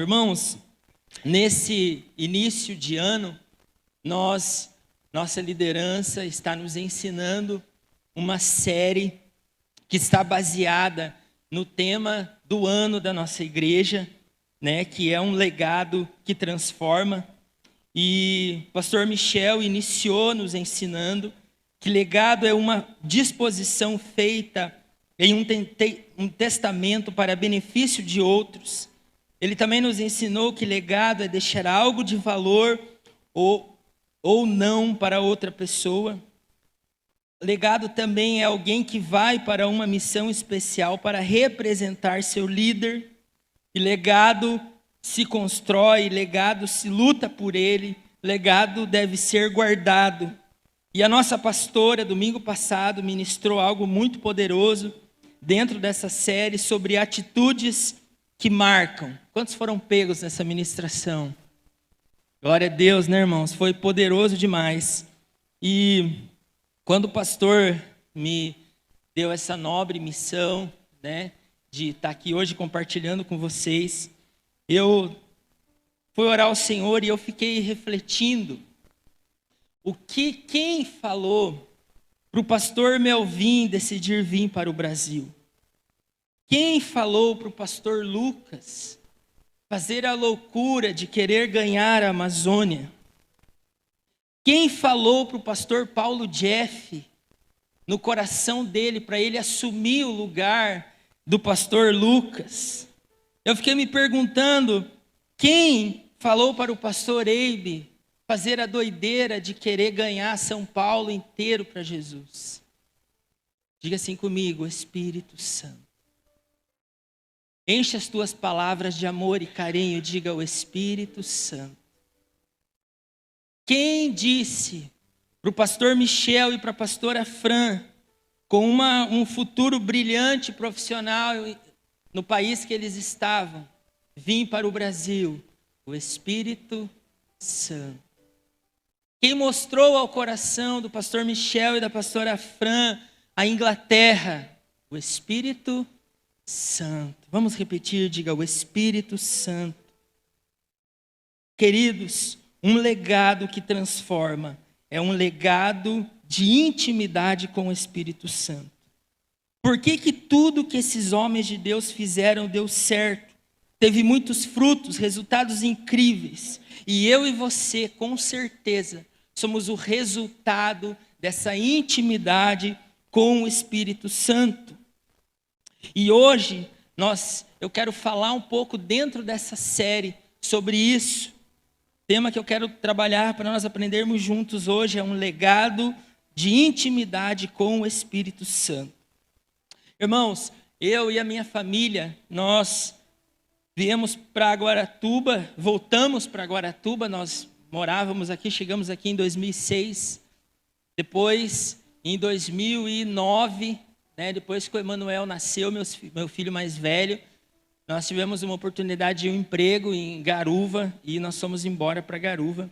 Irmãos, nesse início de ano, nossa liderança está nos ensinando uma série que está baseada no tema do ano da nossa igreja, né, que é um legado que transforma. E o pastor Michel iniciou nos ensinando que legado é uma disposição feita em um testamento para benefício de outros. Ele também nos ensinou que legado é deixar algo de valor ou não para outra pessoa. Legado também é alguém que vai para uma missão especial para representar seu líder. E legado se constrói, legado se luta por ele, legado deve ser guardado. E a nossa pastora, domingo passado, ministrou algo muito poderoso dentro dessa série sobre atitudes que marcam. Quantos foram pegos nessa ministração? Glória a Deus, né, irmãos? Foi poderoso demais. E quando o pastor me deu essa nobre missão, né, de estar aqui hoje compartilhando com vocês, eu fui orar ao Senhor e eu fiquei refletindo quem falou para o pastor Melvin decidir vir para o Brasil. Quem falou para o pastor Lucas fazer a loucura de querer ganhar a Amazônia? Quem falou para o pastor Paulo Jeff, no coração dele, para ele assumir o lugar do pastor Lucas? Eu fiquei me perguntando, quem falou para o pastor Eibe fazer a doideira de querer ganhar São Paulo inteiro para Jesus? Diga assim comigo: Espírito Santo. Enche as tuas palavras de amor e carinho, diga o Espírito Santo. Quem disse para o pastor Michel e para a pastora Fran, com um futuro brilhante profissional no país que eles estavam, vim para o Brasil? O Espírito Santo. Quem mostrou ao coração do pastor Michel e da pastora Fran a Inglaterra? O Espírito Santo. Vamos repetir, diga o Espírito Santo. Queridos, um legado que transforma é um legado de intimidade com o Espírito Santo. Por que tudo que esses homens de Deus fizeram deu certo? Teve muitos frutos, resultados incríveis. E eu e você, com certeza, somos o resultado dessa intimidade com o Espírito Santo. E hoje, eu quero falar um pouco dentro dessa série sobre isso. O tema que eu quero trabalhar para nós aprendermos juntos hoje é um legado de intimidade com o Espírito Santo. Irmãos, eu e a minha família, nós viemos para Guaratuba, voltamos para Guaratuba, nós morávamos aqui, chegamos aqui em 2006. Depois, em 2009, depois que o Emanuel nasceu, meu filho mais velho, nós tivemos uma oportunidade de um emprego em Garuva e nós fomos embora para Garuva.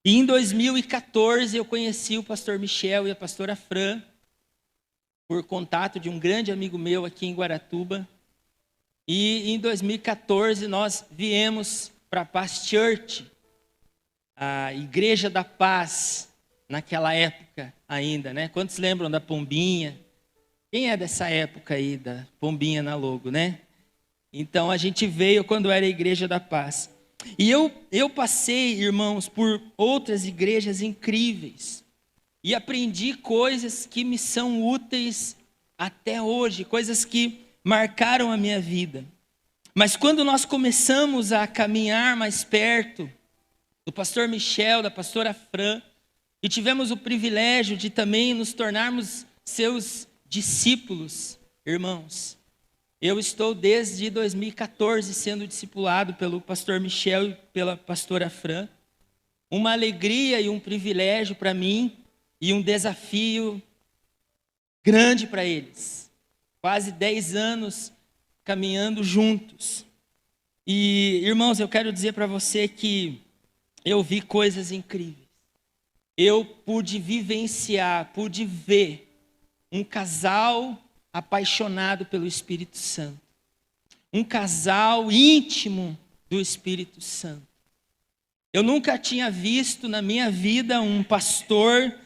E em 2014 eu conheci o pastor Michel e a pastora Fran por contato de um grande amigo meu aqui em Guaratuba. E em 2014 nós viemos para a Paz Church, a Igreja da Paz, naquela época ainda, né? Quantos lembram da Pombinha? Quem é dessa época aí, da Pombinha na logo, né? Então a gente veio quando era a Igreja da Paz. E eu passei, irmãos, por outras igrejas incríveis. E aprendi coisas que me são úteis até hoje, coisas que marcaram a minha vida. Mas quando nós começamos a caminhar mais perto do pastor Michel, da pastora Fran, e tivemos o privilégio de também nos tornarmos seus discípulos, irmãos. Eu estou desde 2014 sendo discipulado pelo pastor Michel e pela pastora Fran. Uma alegria e um privilégio para mim e um desafio grande para eles. Quase 10 anos caminhando juntos. E, irmãos, eu quero dizer para você que eu vi coisas incríveis. Eu pude vivenciar, pude ver um casal apaixonado pelo Espírito Santo. Um casal íntimo do Espírito Santo. Eu nunca tinha visto na minha vida um pastor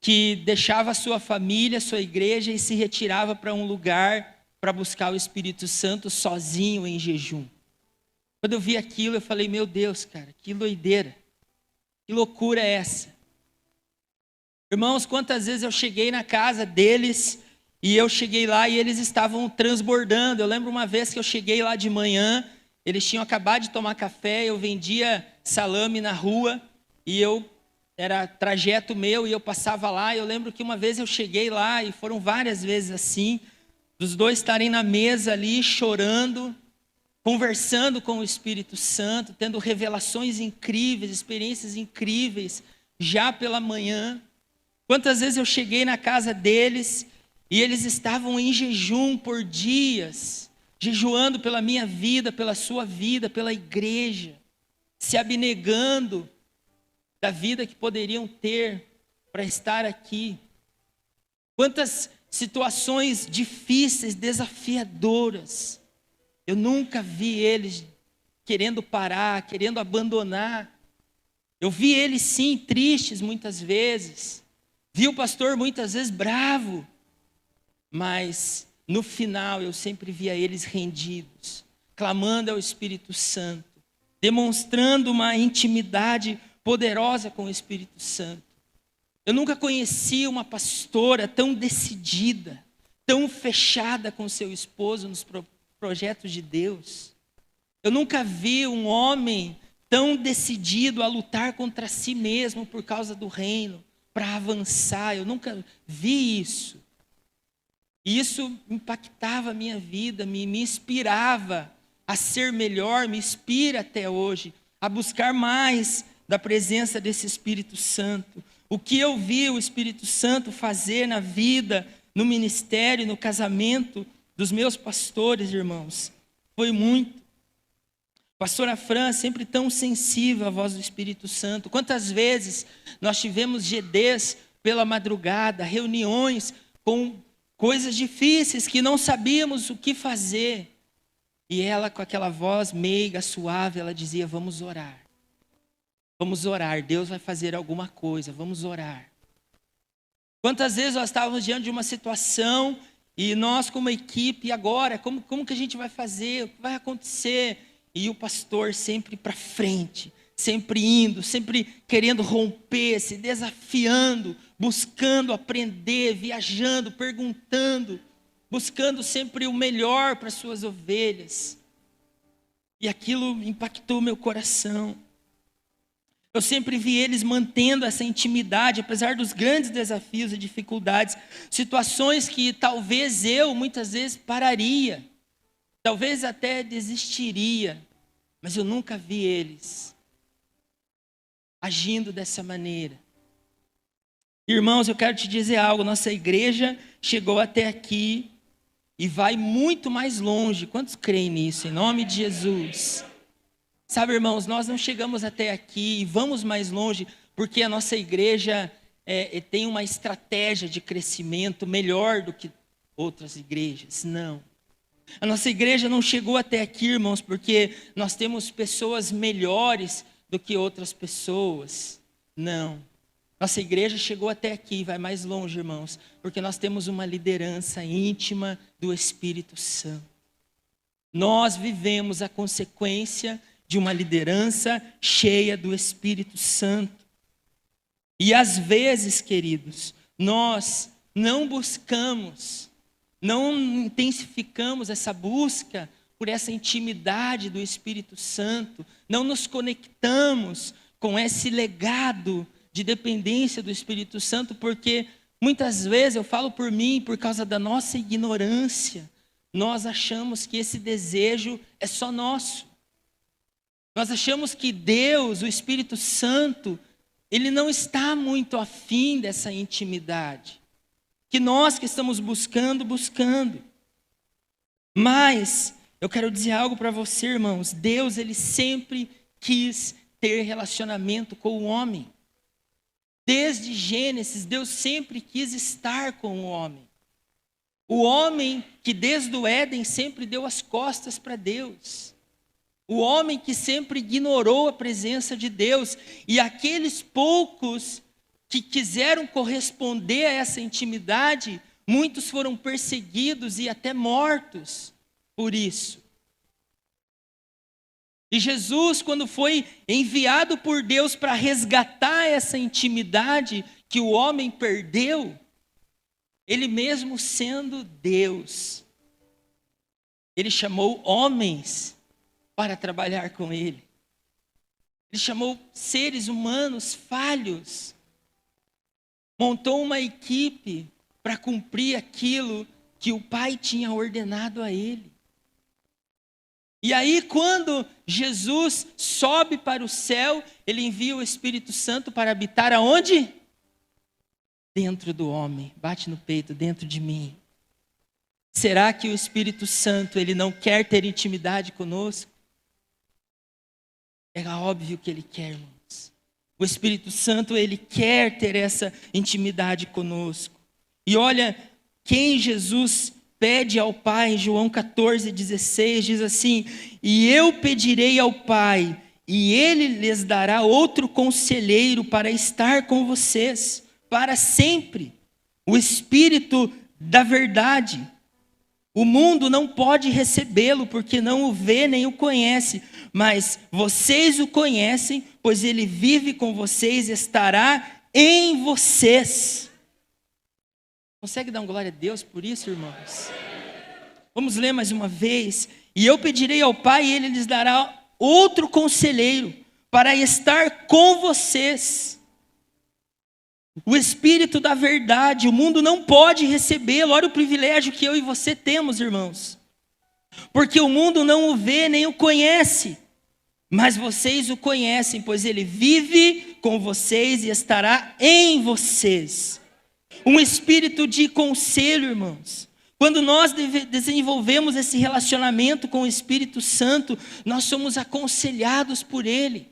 que deixava a sua família, sua igreja e se retirava para um lugar para buscar o Espírito Santo sozinho em jejum. Quando eu vi aquilo, eu falei, meu Deus, cara, que doideira, que loucura é essa? Irmãos, quantas vezes eu cheguei na casa deles e eu cheguei lá e eles estavam transbordando. Eu lembro uma vez que eu cheguei lá de manhã, eles tinham acabado de tomar café, eu vendia salame na rua e era trajeto meu e eu passava lá. Eu lembro que uma vez eu cheguei lá e foram várias vezes assim, dos dois estarem na mesa ali chorando, conversando com o Espírito Santo, tendo revelações incríveis, experiências incríveis, já pela manhã. Quantas vezes eu cheguei na casa deles e eles estavam em jejum por dias, jejuando pela minha vida, pela sua vida, pela igreja, se abnegando da vida que poderiam ter para estar aqui. Quantas situações difíceis, desafiadoras. Eu nunca vi eles querendo parar, querendo abandonar. Eu vi eles sim tristes muitas vezes. Vi o pastor muitas vezes bravo. Mas no final eu sempre via eles rendidos, clamando ao Espírito Santo, demonstrando uma intimidade poderosa com o Espírito Santo. Eu nunca conheci uma pastora tão decidida, tão fechada com seu esposo nos projetos de Deus. Eu nunca vi um homem tão decidido a lutar contra si mesmo por causa do reino, para avançar. Eu nunca vi isso. E isso impactava a minha vida, me inspirava a ser melhor, me inspira até hoje a buscar mais da presença desse Espírito Santo. O que eu vi o Espírito Santo fazer na vida, no ministério, no casamento dos meus pastores, irmãos, foi muito. Pastora Fran, sempre tão sensível à voz do Espírito Santo. Quantas vezes nós tivemos GDs pela madrugada, reuniões com coisas difíceis que não sabíamos o que fazer. E ela, com aquela voz meiga, suave, ela dizia, vamos orar. Vamos orar, Deus vai fazer alguma coisa, vamos orar. Quantas vezes nós estávamos diante de uma situação e nós como equipe, e agora, como que a gente vai fazer? O que vai acontecer? E o pastor sempre para frente, sempre indo, sempre querendo romper, se desafiando, buscando aprender, viajando, perguntando, buscando sempre o melhor para suas ovelhas. E aquilo impactou meu coração. Eu sempre vi eles mantendo essa intimidade, apesar dos grandes desafios e dificuldades, situações que talvez eu muitas vezes pararia, talvez até desistiria, mas eu nunca vi eles agindo dessa maneira. Irmãos, eu quero te dizer algo, nossa igreja chegou até aqui e vai muito mais longe. Quantos creem nisso? Em nome de Jesus. Sabe, irmãos, nós não chegamos até aqui e vamos mais longe porque a nossa igreja tem uma estratégia de crescimento melhor do que outras igrejas. Não. A nossa igreja não chegou até aqui, irmãos, porque nós temos pessoas melhores do que outras pessoas. Não. Nossa igreja chegou até aqui, vai mais longe, irmãos, porque nós temos uma liderança íntima do Espírito Santo. Nós vivemos a consequência de uma liderança cheia do Espírito Santo. E às vezes, queridos, nós não buscamos, não intensificamos essa busca por essa intimidade do Espírito Santo, não nos conectamos com esse legado de dependência do Espírito Santo, porque muitas vezes, eu falo por mim, por causa da nossa ignorância, nós achamos que esse desejo é só nosso. Nós achamos que Deus, o Espírito Santo, Ele não está muito afim dessa intimidade. Que nós que estamos buscando. Mas, eu quero dizer algo para você, irmãos. Deus, Ele sempre quis ter relacionamento com o homem. Desde Gênesis, Deus sempre quis estar com o homem. O homem que desde o Éden sempre deu as costas para Deus. o homem que sempre ignorou a presença de Deus. E aqueles poucos que quiseram corresponder a essa intimidade, muitos foram perseguidos e até mortos por isso. E Jesus, quando foi enviado por Deus para resgatar essa intimidade que o homem perdeu, ele mesmo sendo Deus, ele chamou homens para trabalhar com ele. Ele chamou seres humanos falhos, montou uma equipe para cumprir aquilo que o Pai tinha ordenado a ele. E aí, quando Jesus sobe para o céu, ele envia o Espírito Santo para habitar aonde? Dentro do homem. Bate no peito, dentro de mim. Será que o Espírito Santo, ele não quer ter intimidade conosco? É óbvio que ele quer, irmãos. O Espírito Santo, ele quer ter essa intimidade conosco. E olha, quem Jesus pede ao Pai, em João 14,16, diz assim: e eu pedirei ao Pai, e Ele lhes dará outro conselheiro para estar com vocês, para sempre, o Espírito da verdade. O mundo não pode recebê-lo, porque não o vê nem o conhece, mas vocês o conhecem, pois ele vive com vocês e estará em vocês. Consegue dar uma glória a Deus por isso, irmãos? Vamos ler mais uma vez. E eu pedirei ao Pai, e Ele lhes dará outro conselheiro, para estar com vocês. O Espírito da verdade, o mundo não pode recebê-lo. Olha o privilégio que eu e você temos, irmãos. Porque o mundo não o vê nem o conhece, mas vocês o conhecem, pois ele vive com vocês e estará em vocês. Um espírito de conselho, irmãos. Quando nós desenvolvemos esse relacionamento com o Espírito Santo, nós somos aconselhados por ele.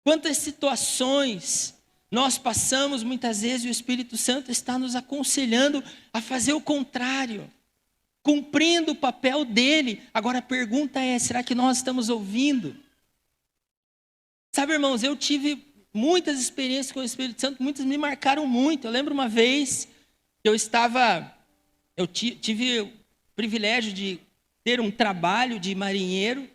Quantas situações nós passamos muitas vezes e o Espírito Santo está nos aconselhando a fazer o contrário, cumprindo o papel dele. Agora a pergunta é, será que nós estamos ouvindo? Sabe, irmãos, eu tive muitas experiências com o Espírito Santo, muitas me marcaram muito. Eu lembro uma vez que eu tive o privilégio de ter um trabalho de marinheiro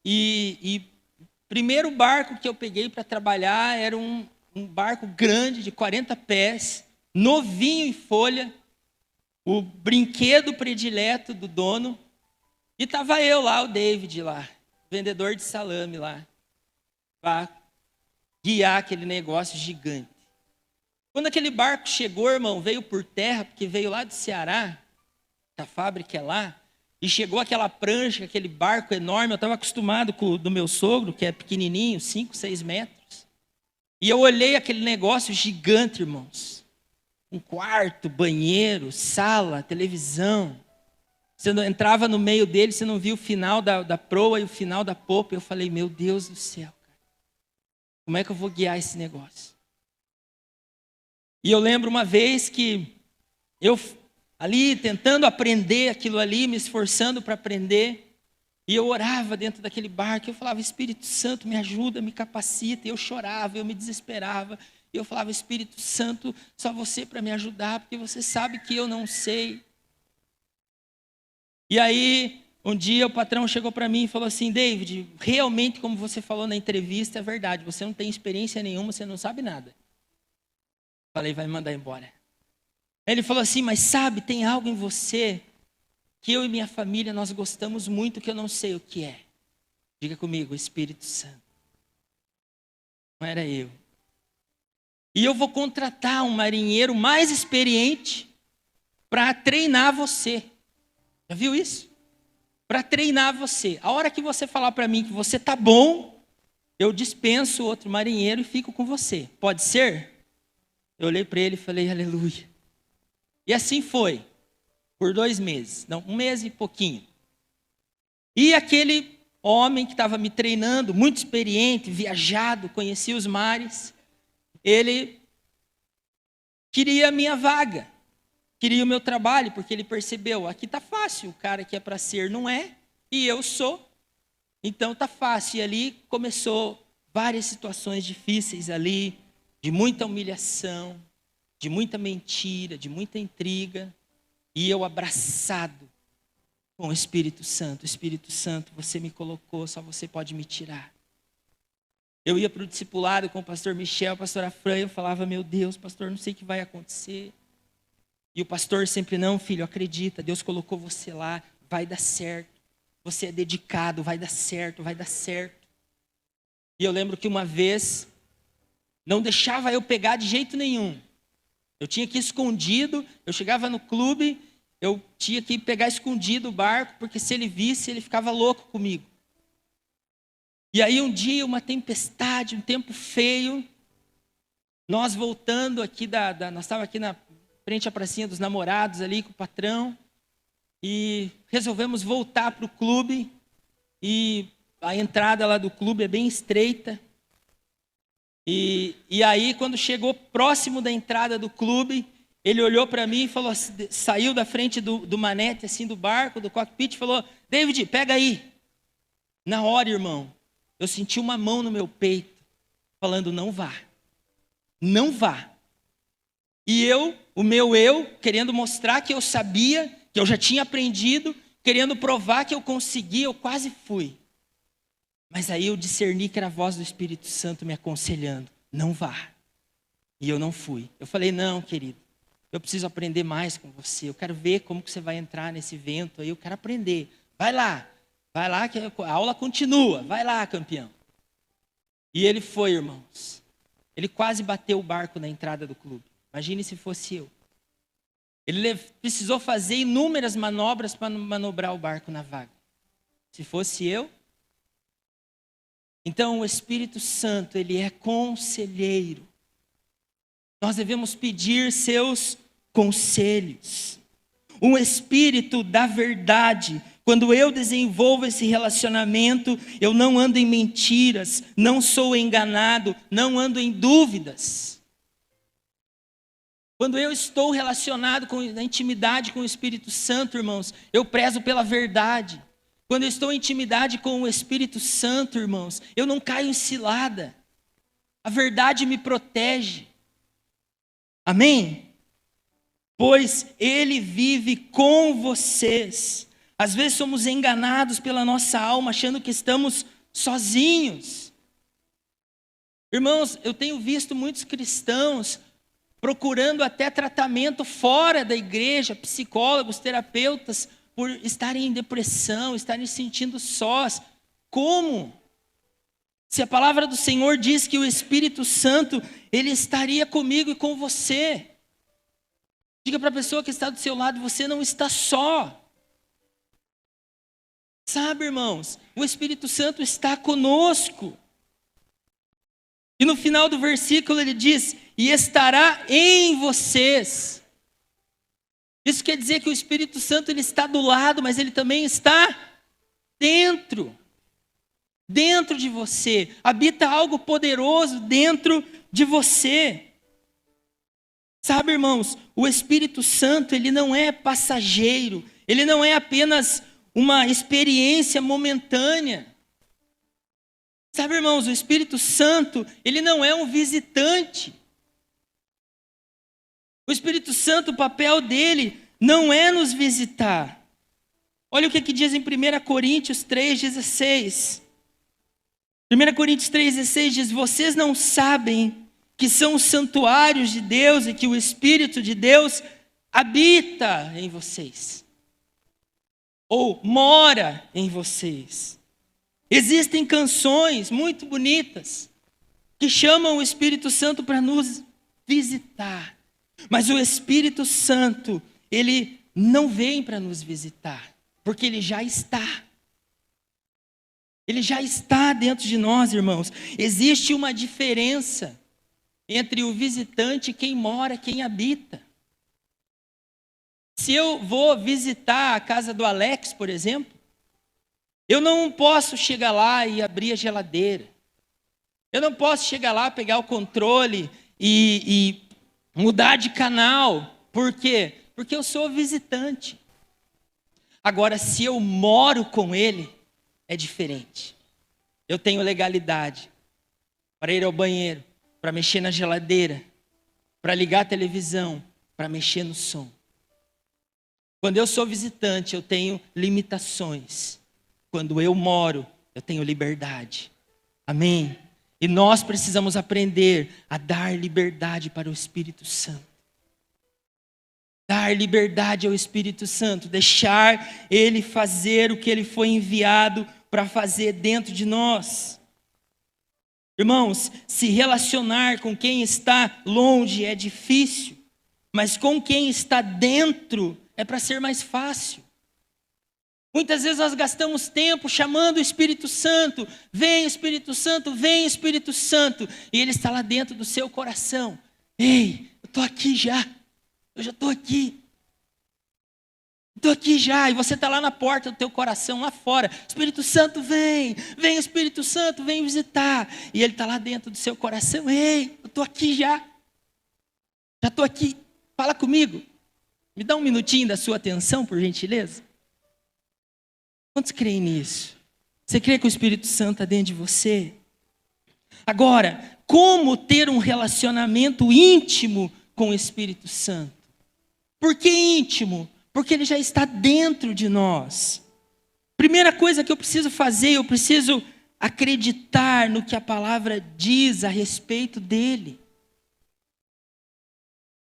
e o primeiro barco que eu peguei para trabalhar era um barco grande de 40 pés, novinho em folha, o brinquedo predileto do dono, e estava eu lá, o David lá, vendedor de salame lá, para guiar aquele negócio gigante. Quando aquele barco chegou, irmão, veio por terra, porque veio lá do Ceará, a fábrica é lá, e chegou aquela prancha, aquele barco enorme. Eu estava acostumado com o do meu sogro, que é pequenininho, 5, 6 metros. E eu olhei aquele negócio gigante, irmãos. Um quarto, banheiro, sala, televisão. Você não entrava no meio dele, você não via o final da proa e o final da popa. Eu falei, meu Deus do céu, cara. Como é que eu vou guiar esse negócio? E eu lembro uma vez que eu ali tentando aprender aquilo ali, me esforçando para aprender, e eu orava dentro daquele barco, eu falava, Espírito Santo, me ajuda, me capacita, e eu chorava, eu me desesperava, e eu falava, Espírito Santo, só você para me ajudar, porque você sabe que eu não sei. E aí, um dia o patrão chegou para mim e falou assim, David, realmente como você falou na entrevista, é verdade, você não tem experiência nenhuma, você não sabe nada. Falei, vai me mandar embora. Ele falou assim, mas sabe, tem algo em você que eu e minha família, nós gostamos muito, que eu não sei o que é. Diga comigo, o Espírito Santo. Não era eu. E eu vou contratar um marinheiro mais experiente para treinar você. Já viu isso? Para treinar você. A hora que você falar para mim que você está bom, eu dispenso outro marinheiro e fico com você. Pode ser? Eu olhei para ele e falei, aleluia. E assim foi, por 2 meses, não, 1 mês e pouquinho. E aquele homem que estava me treinando, muito experiente, viajado, conhecia os mares, ele queria a minha vaga, queria o meu trabalho, porque ele percebeu, aqui está fácil, o cara que é para ser não é, e eu sou, Então tá fácil. E ali começou várias situações difíceis ali, de muita humilhação, de muita mentira, de muita intriga. E eu abraçado com o Espírito Santo. Espírito Santo, você me colocou, só você pode me tirar. Eu ia para o discipulado com o pastor Michel, a pastora Fran, eu falava, meu Deus, pastor, não sei o que vai acontecer. E o pastor sempre, não, filho, acredita, Deus colocou você lá, vai dar certo. Você é dedicado, vai dar certo, vai dar certo. E eu lembro que uma vez, não deixava eu pegar de jeito nenhum. Eu tinha que ir escondido, eu chegava no clube, eu tinha que pegar escondido o barco, porque se ele visse, ele ficava louco comigo. E aí um dia, uma tempestade, um tempo feio, nós voltando aqui nós estávamos aqui na frente à pracinha dos namorados ali com o patrão, e resolvemos voltar para o clube, e a entrada lá do clube é bem estreita. E aí, quando chegou próximo da entrada do clube, ele olhou para mim e falou, saiu da frente do manete, assim, do barco, do cockpit, e falou, David, pega aí. Na hora, irmão, eu senti uma mão no meu peito, falando, não vá. Não vá. E o meu eu, querendo mostrar que eu sabia, que eu já tinha aprendido, querendo provar que eu conseguia, eu quase fui. Mas aí eu discerni que era a voz do Espírito Santo me aconselhando, não vá. E eu não fui. Eu falei, não, querido, eu preciso aprender mais com você. Eu quero ver como que você vai entrar nesse evento aí, eu quero aprender. Vai lá que a aula continua. Vai lá, campeão. E ele foi, irmãos. Ele quase bateu o barco na entrada do clube. Imagine se fosse eu. Ele precisou fazer inúmeras manobras para manobrar o barco na vaga. Se fosse eu. Então o Espírito Santo, ele é conselheiro. Nós devemos pedir seus conselhos. Um espírito da verdade. Quando eu desenvolvo esse relacionamento, eu não ando em mentiras, não sou enganado, não ando em dúvidas. Quando eu estou relacionado na intimidade com o Espírito Santo, irmãos, eu prezo pela verdade. Quando eu estou em intimidade com o Espírito Santo, irmãos, eu não caio em cilada. A verdade me protege. Amém? Pois Ele vive com vocês. Às vezes somos enganados pela nossa alma, achando que estamos sozinhos. Irmãos, eu tenho visto muitos cristãos procurando até tratamento fora da igreja, psicólogos, terapeutas, por estarem em depressão, estarem se sentindo sós. Como? Se a palavra do Senhor diz que o Espírito Santo, Ele estaria comigo e com você. Diga para a pessoa que está do seu lado, você não está só. Sabe, irmãos, o Espírito Santo está conosco. E no final do versículo ele diz, e estará em vocês. Isso quer dizer que o Espírito Santo ele está do lado, mas ele também está dentro de você. Habita algo poderoso dentro de você. Sabe, irmãos, o Espírito Santo, ele não é passageiro, ele não é apenas uma experiência momentânea. Sabe, irmãos, o Espírito Santo, ele não é um visitante. O Espírito Santo, o papel dele não é nos visitar. Olha o que diz em 1 Coríntios 3,16. 1 Coríntios 3,16 diz, vocês não sabem que são os santuários de Deus e que o Espírito de Deus habita em vocês. Ou mora em vocês. Existem canções muito bonitas que chamam o Espírito Santo para nos visitar. Mas o Espírito Santo, ele não vem para nos visitar, porque ele já está. Ele já está dentro de nós, irmãos. Existe uma diferença entre o visitante e quem mora, quem habita. Se eu vou visitar a casa do Alex, por exemplo, eu não posso chegar lá e abrir a geladeira. Eu não posso chegar lá, pegar o controle e mudar de canal. Por quê? Porque eu sou visitante. Agora, se eu moro com ele, é diferente. Eu tenho legalidade para ir ao banheiro, para mexer na geladeira, para ligar a televisão, para mexer no som. Quando eu sou visitante, eu tenho limitações. Quando eu moro, eu tenho liberdade. Amém? E nós precisamos aprender a dar liberdade para o Espírito Santo. Dar liberdade ao Espírito Santo, deixar Ele fazer o que Ele foi enviado para fazer dentro de nós. Irmãos, se relacionar com quem está longe é difícil, mas com quem está dentro é para ser mais fácil. Muitas vezes nós gastamos tempo chamando o Espírito Santo, vem Espírito Santo, vem Espírito Santo, e Ele está lá dentro do seu coração. Ei, eu estou aqui já, eu já estou aqui. Estou aqui já, e você está lá na porta do teu coração, lá fora. Espírito Santo vem, vem Espírito Santo, vem visitar. E Ele está lá dentro do seu coração. Ei, eu estou aqui já. Já estou aqui, fala comigo. Me dá um minutinho da sua atenção, por gentileza. Quantos creem nisso? Você crê que o Espírito Santo está dentro de você? Agora, como ter um relacionamento íntimo com o Espírito Santo? Por que íntimo? Porque Ele já está dentro de nós. Primeira coisa que eu preciso fazer, eu preciso acreditar no que a palavra diz a respeito dEle.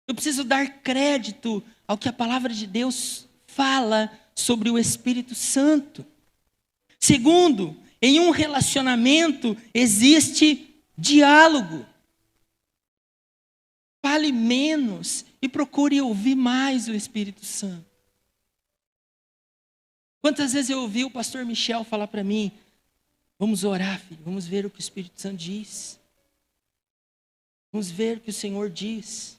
Eu preciso dar crédito ao que a palavra de Deus fala sobre o Espírito Santo. Segundo, em um relacionamento existe diálogo. Fale menos e procure ouvir mais o Espírito Santo. Quantas vezes eu ouvi o pastor Michel falar para mim, vamos orar, filho, vamos ver o que o Espírito Santo diz. Vamos ver o que o Senhor diz.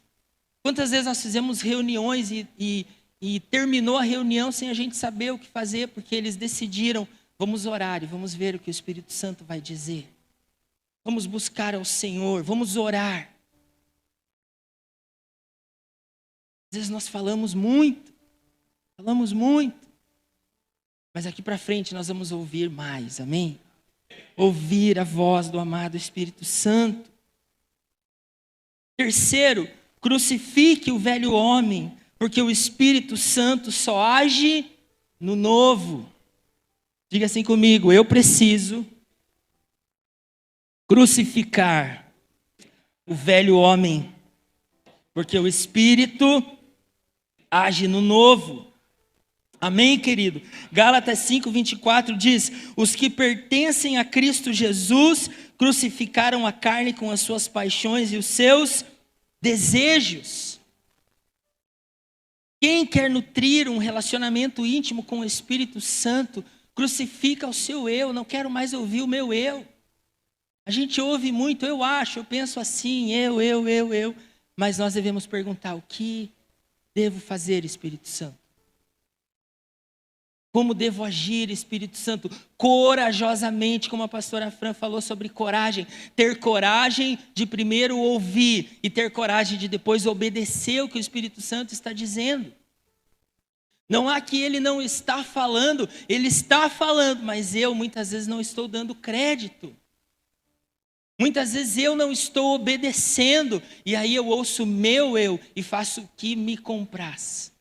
Quantas vezes nós fizemos reuniões e terminou a reunião sem a gente saber o que fazer, porque eles decidiram, vamos orar e vamos ver o que o Espírito Santo vai dizer. Vamos buscar ao Senhor, vamos orar. Às vezes nós falamos muito, mas aqui para frente nós vamos ouvir mais, amém? Ouvir a voz do amado Espírito Santo. Terceiro, crucifique o velho homem, porque o Espírito Santo só age no novo. Diga assim comigo, eu preciso crucificar o velho homem, porque o Espírito age no novo. Amém, querido? Gálatas 5:24 diz, os que pertencem a Cristo Jesus crucificaram a carne com as suas paixões e os seus desejos. Quem quer nutrir um relacionamento íntimo com o Espírito Santo, crucifica o seu eu, não quero mais ouvir o meu eu. A gente ouve muito, eu acho, eu penso assim, eu, mas nós devemos perguntar, o que devo fazer, Espírito Santo? Como devo agir, Espírito Santo? Corajosamente, como a pastora Fran falou sobre coragem. Ter coragem de primeiro ouvir e ter coragem de depois obedecer o que o Espírito Santo está dizendo. Não há que ele não está falando, ele está falando, mas eu muitas vezes não estou dando crédito. Muitas vezes eu não estou obedecendo, e aí eu ouço o meu eu e faço o que me compraz.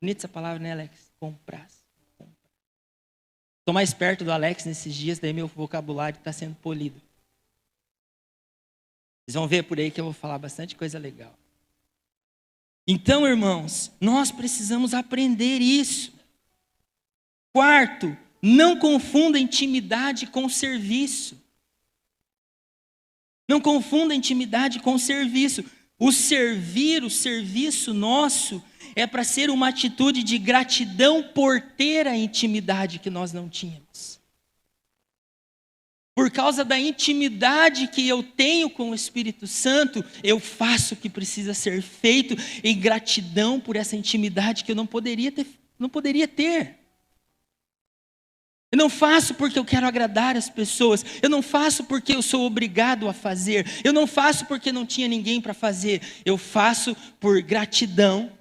Bonita essa palavra, né, Alex? Compraz. Estou mais perto do Alex nesses dias, daí meu vocabulário está sendo polido. Vocês vão ver por aí que eu vou falar bastante coisa legal. Então, irmãos, nós precisamos aprender isso. Quarto, não confunda intimidade com serviço. Não confunda intimidade com serviço. O serviço nosso é para ser uma atitude de gratidão por ter a intimidade que nós não tínhamos. Por causa da intimidade que eu tenho com o Espírito Santo, eu faço o que precisa ser feito em gratidão por essa intimidade que eu não poderia ter. Eu não faço porque eu quero agradar as pessoas. Eu não faço porque eu sou obrigado a fazer. Eu não faço porque não tinha ninguém para fazer. Eu faço por gratidão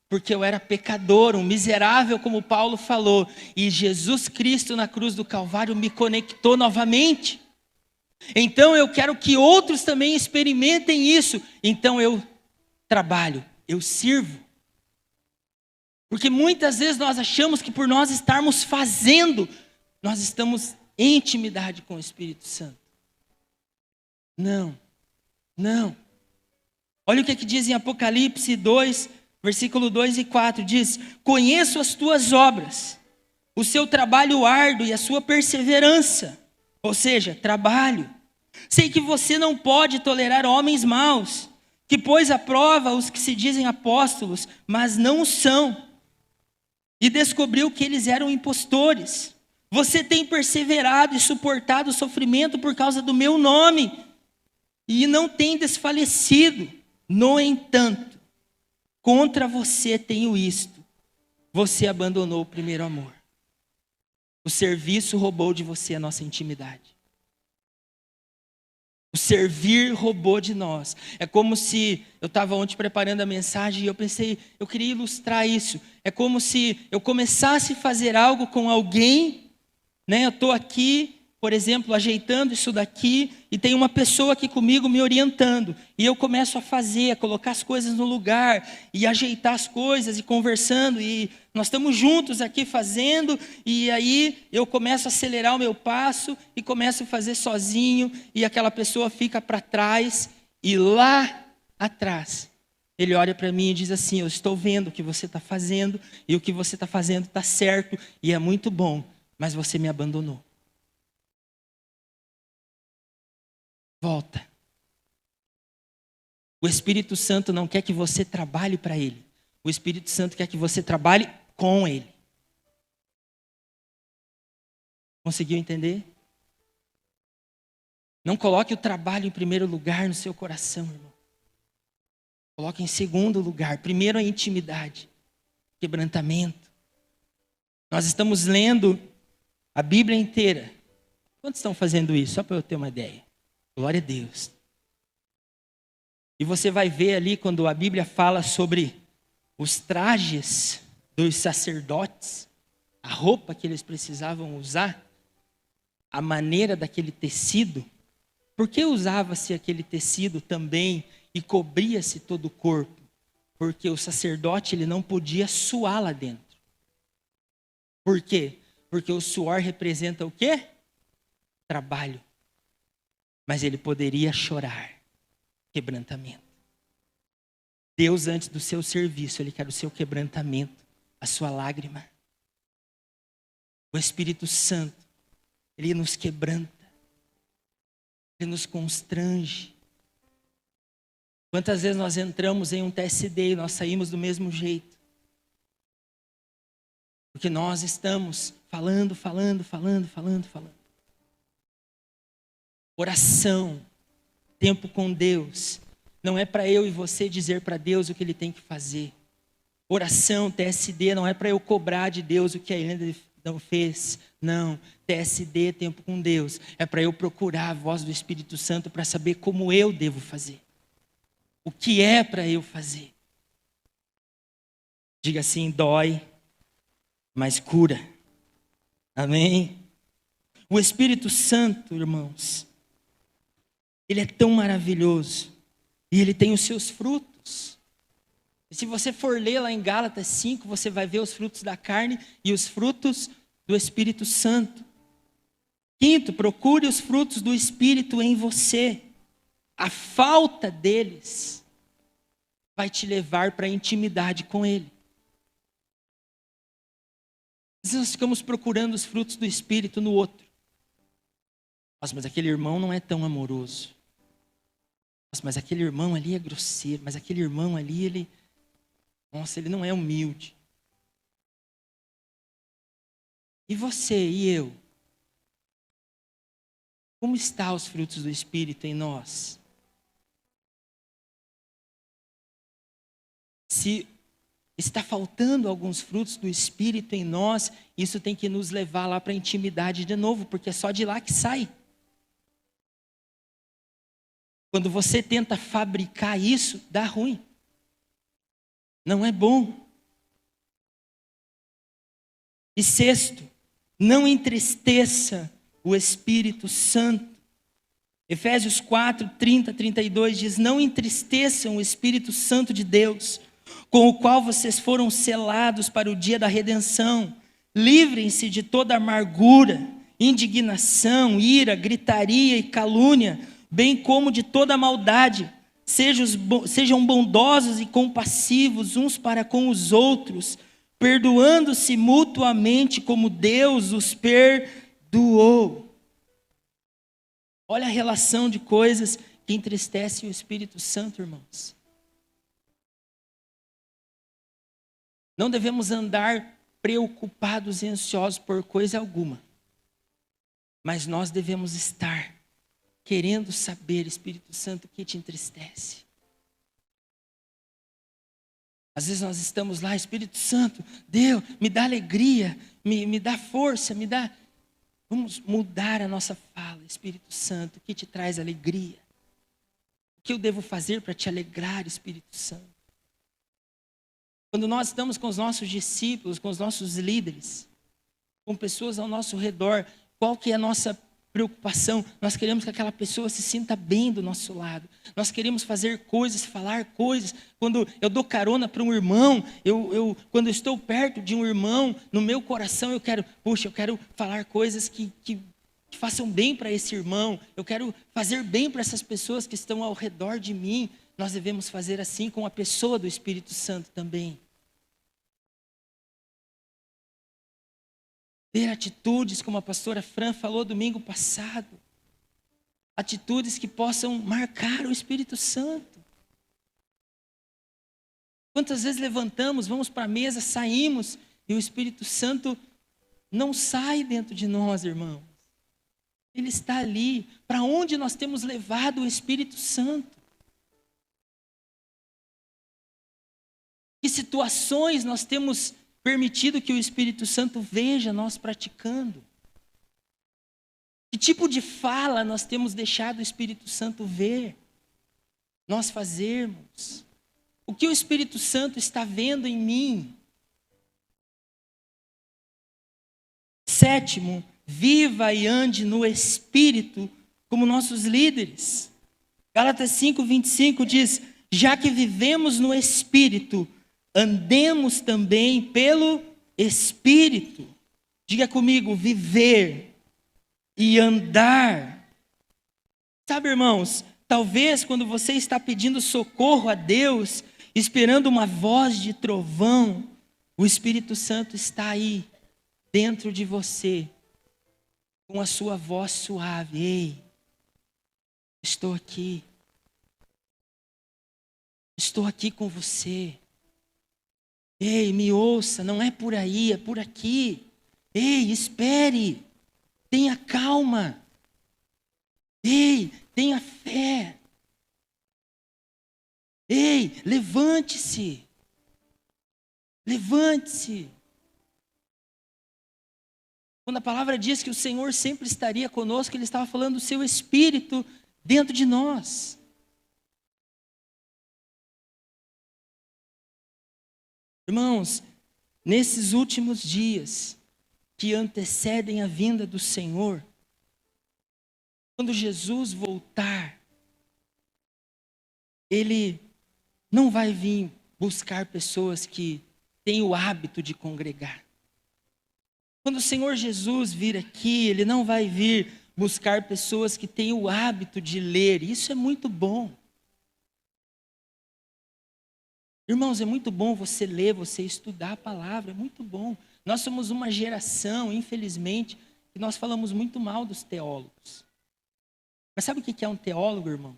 porque eu era pecador, um miserável, como Paulo falou, e Jesus Cristo na cruz do Calvário me conectou novamente. Então eu quero que outros também experimentem isso. Então eu trabalho, eu sirvo. Porque muitas vezes nós achamos que por nós estarmos fazendo, nós estamos em intimidade com o Espírito Santo. Não, não. Olha o que diz em Apocalipse 2, versículo 2 e 4. Diz: conheço as tuas obras, o seu trabalho árduo e a sua perseverança. Ou seja, trabalho. Sei que você não pode tolerar homens maus, que pôs à prova os que se dizem apóstolos, mas não o são. E descobriu que eles eram impostores. Você tem perseverado e suportado o sofrimento por causa do meu nome, e não tem desfalecido. No entanto, contra você tenho isto: você abandonou o primeiro amor. O serviço roubou de você a nossa intimidade. O servir roubou de nós. É como se, eu estava ontem preparando a mensagem e eu pensei, eu queria ilustrar isso. É como se eu começasse a fazer algo com alguém, né? Eu estou aqui, por exemplo, ajeitando isso daqui, e tem uma pessoa aqui comigo me orientando. E eu começo a fazer, a colocar as coisas no lugar, e ajeitar as coisas, e conversando, e nós estamos juntos aqui fazendo, e aí eu começo a acelerar o meu passo, e começo a fazer sozinho, e aquela pessoa fica para trás, e lá atrás, ele olha para mim e diz assim: eu estou vendo o que você está fazendo, e o que você está fazendo está certo, e é muito bom, mas você me abandonou. Volta. O Espírito Santo não quer que você trabalhe para Ele. O Espírito Santo quer que você trabalhe com Ele. Conseguiu entender? Não coloque o trabalho em primeiro lugar no seu coração, irmão. Coloque em segundo lugar. Primeiro a intimidade, quebrantamento. Nós estamos lendo a Bíblia inteira. Quantos estão fazendo isso? Só para eu ter uma ideia. Glória a Deus. E você vai ver ali quando a Bíblia fala sobre os trajes dos sacerdotes, a roupa que eles precisavam usar, a maneira daquele tecido. Por que usava-se aquele tecido também e cobria-se todo o corpo? Porque o sacerdote ele não podia suar lá dentro. Por quê? Porque o suor representa o quê? Trabalho. Mas ele poderia chorar, quebrantamento. Deus, antes do seu serviço, Ele quer o seu quebrantamento, a sua lágrima. O Espírito Santo, Ele nos quebranta, Ele nos constrange. Quantas vezes nós entramos em um TSD e nós saímos do mesmo jeito? Porque nós estamos falando. Oração, tempo com Deus, não é para eu e você dizer para Deus o que Ele tem que fazer. Oração, TSD, não é para eu cobrar de Deus o que Ele não fez. Não, TSD, tempo com Deus, é para eu procurar a voz do Espírito Santo para saber como eu devo fazer. O que é para eu fazer? Diga assim: dói, mas cura. Amém? O Espírito Santo, irmãos, Ele é tão maravilhoso. E Ele tem os seus frutos. E se você for ler lá em Gálatas 5, você vai ver os frutos da carne e os frutos do Espírito Santo. Quinto, procure os frutos do Espírito em você. A falta deles vai te levar para a intimidade com Ele. Às vezes nós ficamos procurando os frutos do Espírito no outro. Nossa, mas aquele irmão não é tão amoroso. Nossa, mas aquele irmão ali é grosseiro. Mas aquele irmão ali, ele não é humilde. E você e eu? Como estão os frutos do Espírito em nós? Se está faltando alguns frutos do Espírito em nós, isso tem que nos levar lá para a intimidade de novo, porque é só de lá que sai. Quando você tenta fabricar isso, dá ruim. Não é bom. E sexto, não entristeça o Espírito Santo. Efésios 4, 30, 32 diz: não entristeçam o Espírito Santo de Deus, com o qual vocês foram selados para o dia da redenção. Livrem-se de toda amargura, indignação, ira, gritaria e calúnia, bem como de toda maldade. Sejam bondosos e compassivos uns para com os outros, perdoando-se mutuamente como Deus os perdoou. Olha a relação de coisas que entristecem o Espírito Santo, irmãos. Não devemos andar preocupados e ansiosos por coisa alguma, mas nós devemos estar querendo saber, Espírito Santo, o que te entristece. Às vezes nós estamos lá, Espírito Santo, Deus, me dá alegria, me dá força, me dá... Vamos mudar a nossa fala, Espírito Santo, o que te traz alegria? O que eu devo fazer para te alegrar, Espírito Santo? Quando nós estamos com os nossos discípulos, com os nossos líderes, com pessoas ao nosso redor, qual que é a nossa preocupação? Nós queremos que aquela pessoa se sinta bem do nosso lado. Nós queremos fazer coisas, falar coisas. Quando eu dou carona para um irmão, quando eu estou perto de um irmão, no meu coração eu quero falar coisas que façam bem para esse irmão. Eu quero fazer bem para essas pessoas que estão ao redor de mim. Nós devemos fazer assim com a pessoa do Espírito Santo também. Ter atitudes, como a pastora Fran falou domingo passado. Atitudes que possam marcar o Espírito Santo. Quantas vezes levantamos, vamos para a mesa, saímos, e o Espírito Santo não sai dentro de nós, irmãos. Ele está ali. Para onde nós temos levado o Espírito Santo? Que situações nós temos permitido que o Espírito Santo veja nós praticando? Que tipo de fala nós temos deixado o Espírito Santo ver, nós fazermos? O que o Espírito Santo está vendo em mim? Sétimo, viva e ande no Espírito como nossos líderes. Gálatas 5:25 diz: já que vivemos no Espírito, andemos também pelo Espírito. Diga comigo, viver e andar. Sabe, irmãos, talvez quando você está pedindo socorro a Deus, esperando uma voz de trovão, o Espírito Santo está aí, dentro de você, com a sua voz suave. Ei, estou aqui. Estou aqui com você. Ei, me ouça, não é por aí, é por aqui. Ei, espere, tenha calma. Ei, tenha fé. Ei, levante-se. Levante-se. Quando a palavra diz que o Senhor sempre estaria conosco, Ele estava falando do seu Espírito dentro de nós. Irmãos, nesses últimos dias que antecedem a vinda do Senhor, quando Jesus voltar, Ele não vai vir buscar pessoas que têm o hábito de congregar. Quando o Senhor Jesus vir aqui, Ele não vai vir buscar pessoas que têm o hábito de ler. Isso é muito bom. Irmãos, é muito bom você ler, você estudar a palavra, é muito bom. Nós somos uma geração, infelizmente, que nós falamos muito mal dos teólogos. Mas sabe o que é um teólogo, irmão?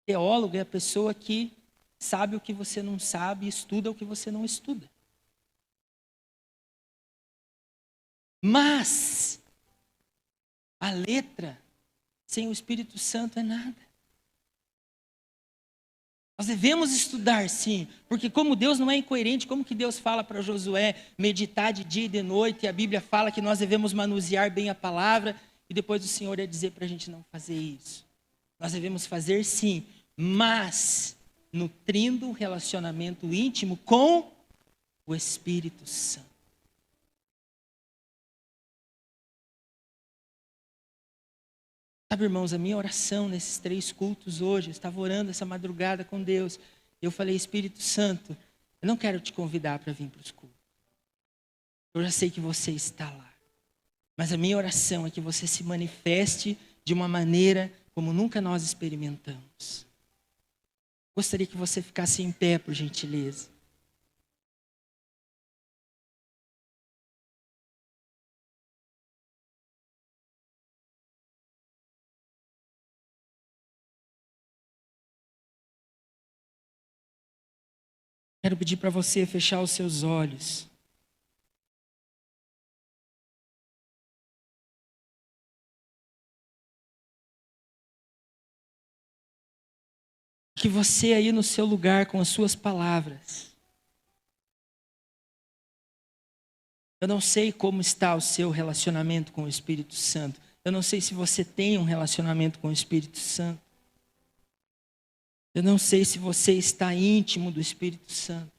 Teólogo é a pessoa que sabe o que você não sabe e estuda o que você não estuda. Mas a letra sem o Espírito Santo é nada. Nós devemos estudar, sim, porque como Deus não é incoerente, como que Deus fala para Josué meditar de dia e de noite, e a Bíblia fala que nós devemos manusear bem a palavra, e depois o Senhor ia dizer para a gente não fazer isso. Nós devemos fazer, sim, mas nutrindo um relacionamento íntimo com o Espírito Santo. Sabe, irmãos, a minha oração nesses 3 cultos hoje, eu estava orando essa madrugada com Deus. Eu falei, Espírito Santo, eu não quero te convidar para vir para os cultos. Eu já sei que você está lá. Mas a minha oração é que você se manifeste de uma maneira como nunca nós experimentamos. Gostaria que você ficasse em pé, por gentileza. Quero pedir para você fechar os seus olhos. Que você aí no seu lugar com as suas palavras. Eu não sei como está o seu relacionamento com o Espírito Santo. Eu não sei se você tem um relacionamento com o Espírito Santo. Eu não sei se você está íntimo do Espírito Santo.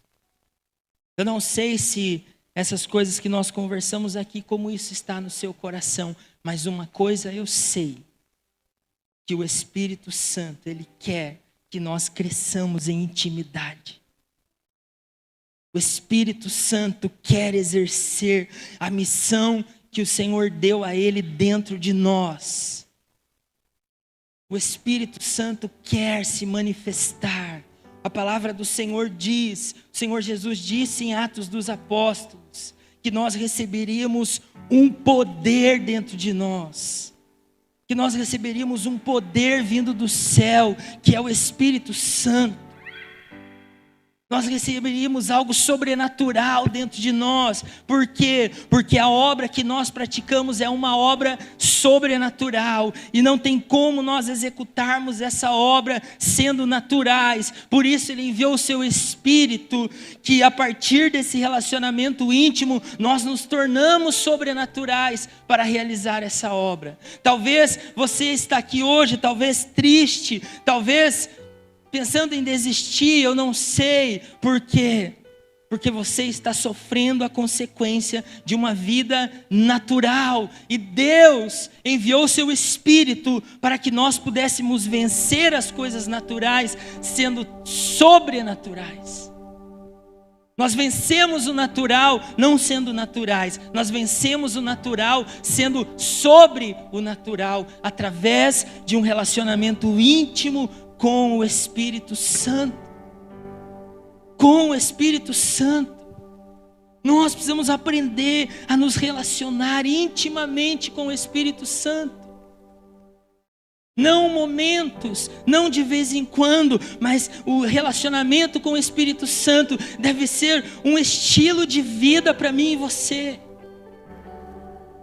Eu não sei se essas coisas que nós conversamos aqui, como isso está no seu coração. Mas uma coisa eu sei. Que o Espírito Santo, Ele quer que nós cresçamos em intimidade. O Espírito Santo quer exercer a missão que o Senhor deu a Ele dentro de nós. O Espírito Santo quer se manifestar. A palavra do Senhor diz, o Senhor Jesus disse em Atos dos Apóstolos, que nós receberíamos um poder dentro de nós. Que nós receberíamos um poder vindo do céu, que é o Espírito Santo. Nós receberíamos algo sobrenatural dentro de nós. Por quê? Porque a obra que nós praticamos é uma obra sobrenatural. E não tem como nós executarmos essa obra sendo naturais. Por isso Ele enviou o seu Espírito, que a partir desse relacionamento íntimo, nós nos tornamos sobrenaturais para realizar essa obra. Talvez você está aqui hoje, talvez triste, talvez pensando em desistir, eu não sei por quê. Porque você está sofrendo a consequência de uma vida natural. E Deus enviou o seu Espírito para que nós pudéssemos vencer as coisas naturais, sendo sobrenaturais. Nós vencemos o natural não sendo naturais. Nós vencemos o natural sendo sobre o natural, através de um relacionamento íntimo com o Espírito Santo. Com o Espírito Santo. Nós precisamos aprender a nos relacionar intimamente com o Espírito Santo. Não momentos, não de vez em quando, mas o relacionamento com o Espírito Santo deve ser um estilo de vida para mim e você.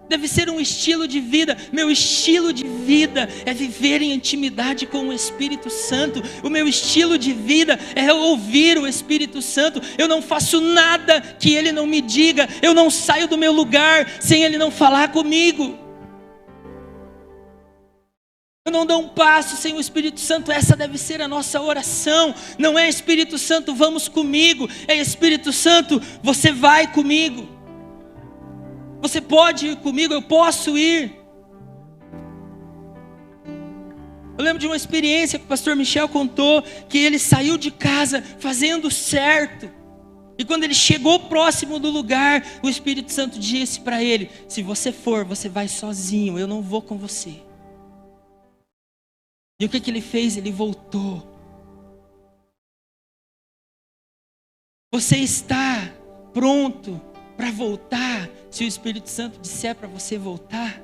Deve ser um estilo de vida. Meu estilo de vida é viver em intimidade com o Espírito Santo. O meu estilo de vida é ouvir o Espírito Santo. Eu não faço nada que Ele não me diga. Eu não saio do meu lugar sem Ele não falar comigo. Eu não dou um passo sem o Espírito Santo. Essa deve ser a nossa oração. Não é Espírito Santo, vamos comigo. É Espírito Santo, você vai comigo. Você pode ir comigo, eu posso ir. Eu lembro de uma experiência que o pastor Michel contou, que ele saiu de casa fazendo certo. E quando ele chegou próximo do lugar, o Espírito Santo disse para ele: se você for, você vai sozinho, eu não vou com você. E o que ele fez? Ele voltou. Você está pronto para voltar, se o Espírito Santo disser para você voltar?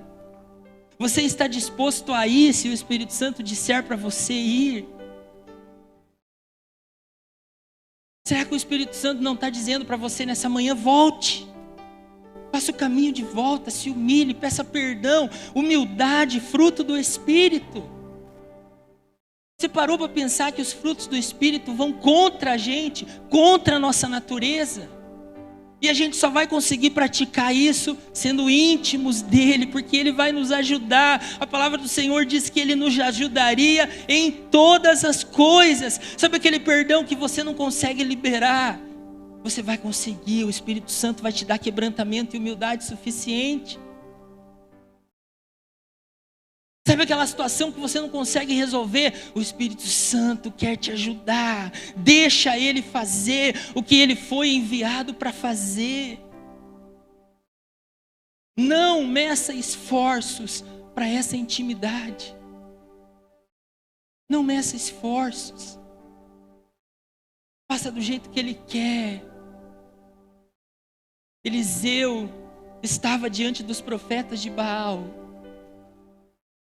Você está disposto a ir, se o Espírito Santo disser para você ir? Será que o Espírito Santo não está dizendo para você nessa manhã: volte, faça o caminho de volta, se humilhe, peça perdão? Humildade, fruto do Espírito. Você parou para pensar que os frutos do Espírito vão contra a gente, contra a nossa natureza? E a gente só vai conseguir praticar isso sendo íntimos dEle, porque Ele vai nos ajudar. A palavra do Senhor diz que Ele nos ajudaria em todas as coisas. Sabe aquele perdão que você não consegue liberar? Você vai conseguir, o Espírito Santo vai te dar quebrantamento e humildade suficiente. Sabe aquela situação que você não consegue resolver? O Espírito Santo quer te ajudar. Deixa Ele fazer o que Ele foi enviado para fazer. Não meça esforços para essa intimidade. Não meça esforços. Faça do jeito que Ele quer. Eliseu estava diante dos profetas de Baal.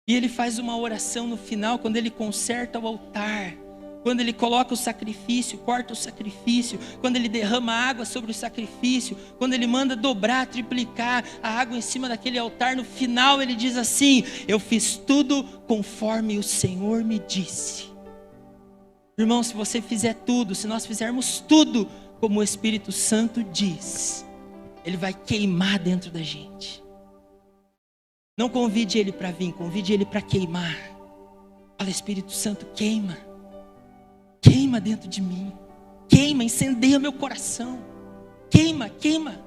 E ele faz uma oração no final, quando ele conserta o altar, quando ele coloca o sacrifício, corta o sacrifício, quando ele derrama água sobre o sacrifício, quando ele manda dobrar, triplicar a água em cima daquele altar, no final ele diz assim: eu fiz tudo conforme o Senhor me disse. Irmão, se você fizer tudo, se nós fizermos tudo como o Espírito Santo diz, Ele vai queimar dentro da gente. Não convide Ele para vir, convide Ele para queimar. Fala: Espírito Santo, queima. Queima dentro de mim. Queima, incendeia meu coração. Queima, queima.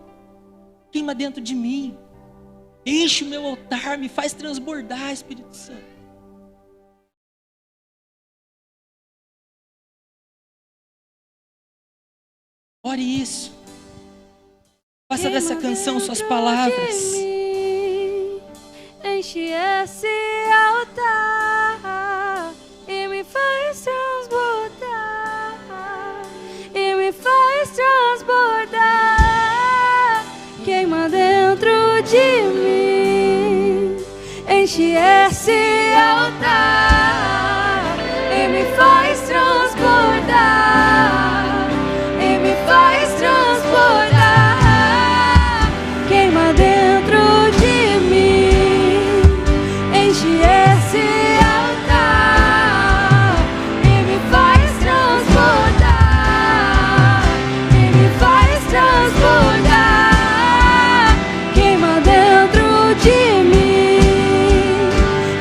Queima dentro de mim. Enche o meu altar, me faz transbordar, Espírito Santo. Ore isso. Faça dessa canção suas palavras. Enche esse altar e me faz transbordar, e me faz transbordar. Queima dentro de mim. Enche esse altar e me faz transbordar, e me faz transbordar. Queima dentro de mim. Enche esse altar e me faz transbordar, e me faz transbordar. Queima dentro de mim.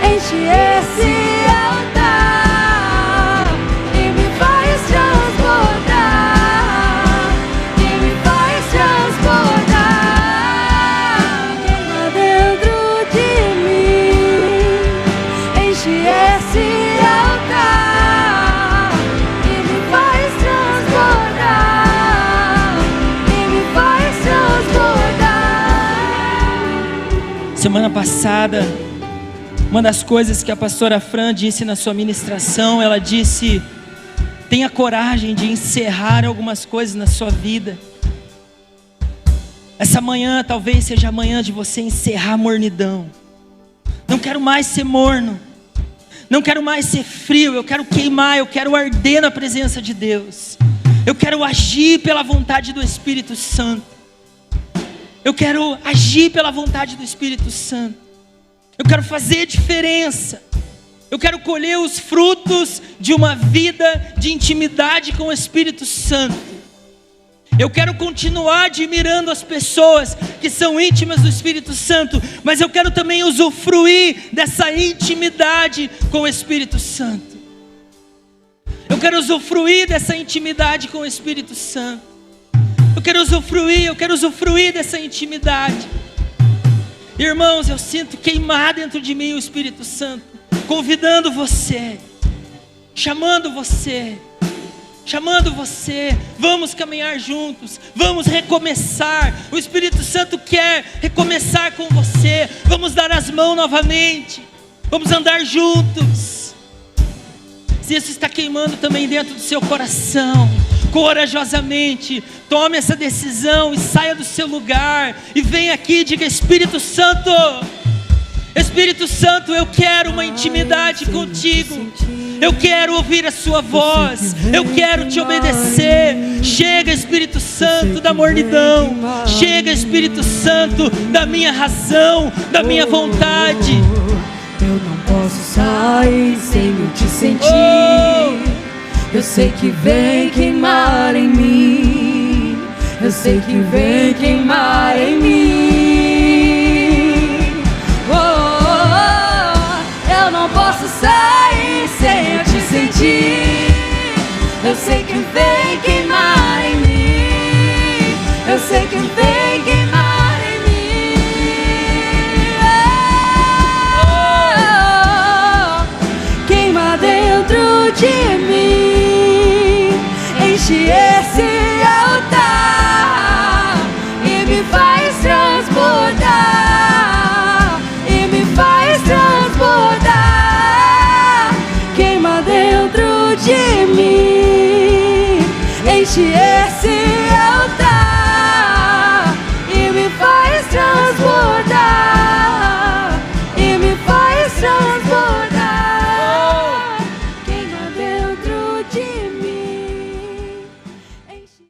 Enche esse altar e me faz transbordar, e me faz transbordar. Queima dentro de mim. Enche esse altar e me faz transbordar, e me faz transbordar. Semana passada, uma das coisas que a pastora Fran disse na sua ministração, ela disse: tenha coragem de encerrar algumas coisas na sua vida. Essa manhã talvez seja a manhã de você encerrar a mornidão. Não quero mais ser morno, não quero mais ser frio, eu quero queimar, eu quero arder na presença de Deus. Eu quero agir pela vontade do Espírito Santo. Eu quero agir pela vontade do Espírito Santo. Eu quero fazer diferença. Eu quero colher os frutos de uma vida de intimidade com o Espírito Santo. Eu quero continuar admirando as pessoas que são íntimas do Espírito Santo, mas eu quero também usufruir dessa intimidade com o Espírito Santo. Eu quero usufruir dessa intimidade com o Espírito Santo. Eu quero usufruir dessa intimidade. Irmãos, eu sinto queimar dentro de mim o Espírito Santo, convidando você, chamando você, vamos caminhar juntos, vamos recomeçar. O Espírito Santo quer recomeçar com você. Vamos dar as mãos novamente, vamos andar juntos. Se isso está queimando também dentro do seu coração, corajosamente tome essa decisão e saia do seu lugar e venha aqui e diga: Espírito Santo, Espírito Santo, eu quero uma intimidade contigo. Eu quero ouvir a sua voz, eu quero te obedecer. Chega, Espírito Santo da mornidão. Chega, Espírito Santo da minha razão, da minha vontade. Eu não posso sair sem te sentir. Eu sei que vem queimar em mim. Eu sei que vem queimar em mim. Eu não posso sair sem eu te sentir. Eu sei que vem queimar em mim. Eu sei que vem queimar em mim. de mim. Enche esse altar e me faz transbordar, e me faz transbordar. Queima dentro de mim. Enche esse